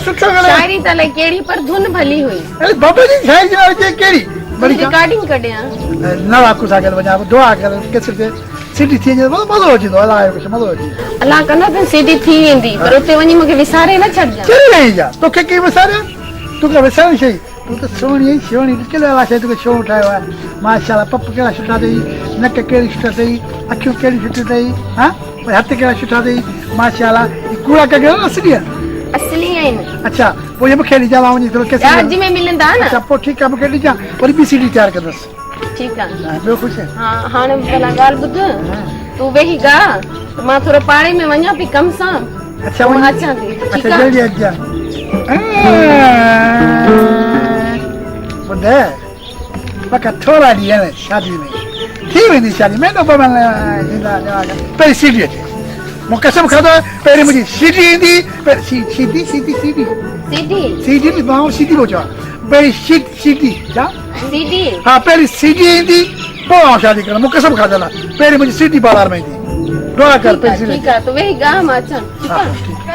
सुठो ॻाल्हि शायरी त अलाए कहिड़ी पर धुन भली हुई अरे बाबा जी शायरी जी वारी कहिड़ी बड़ी रिकॉर्डिंग कढियां न वाकु सां गॾु वञा दुआ कर केसर ते सिटी थी वञे मज़ो अची वेंदो अलाए कुझु मज़ो अची अलाह कंदा त सीधी थी वेंदी पर उते वञी मूंखे विसारे न छॾजां कहिड़ी रही जा तोखे कंहिं विसारियो तोखे विसारण शइ तूं त सुहिणी आई सुहिणी कहिड़े अलाए शइ तोखे छो ठाहियो आहे माशाल्लाह पप कहिड़ा सुठा अथई नक कहिड़ी सुठा अथई अखियूं कहिड़ी सुठियूं अथई हा हथ कहिड़ा सुठा अथई माशाल्लाह कूड़ा कहिड़ा असली आहे असली आहिनि अच्छा पोइ मूंखे ॾिजां मां वञी थोरो चार्ज में मिलंदा न अच्छा पोइ ठीकु आहे मूंखे ॾिजां वरी ॿी सीडी तयारु कंदुसि ठीकु आहे ॿियो कुझु हा हाणे भला ॻाल्हि ॿुध तूं वेही गा मां थोरो पाड़े में वञां पई कम सां अच्छा पोइ वञी अचां थी अच्छा ठीकु आहे जल्दी अचिजां ॿुध पका थोरा ॾींहं आहिनि शादी में थी वेंदी शादी में पहिरीं सीडी अचे मूं कसम खाधो आहे पहिरीं मुंहिंजी सीडी ईंदी सीडी सीडी सीडी सीधी सीडी मां सीडी पियो चवां पहिरीं सीडी छा सीधी हा पहिरीं सीडी ईंदी पोइ आउं शादी कंदमि मूं कसम खाधल आहे पहिरीं मुंहिंजी सीडी बाज़ार में ईंदी दुआ कर पहिरीं सीडी ठीकु आहे तूं वेही गा मां अचां ठीकु हा आहे ठीकु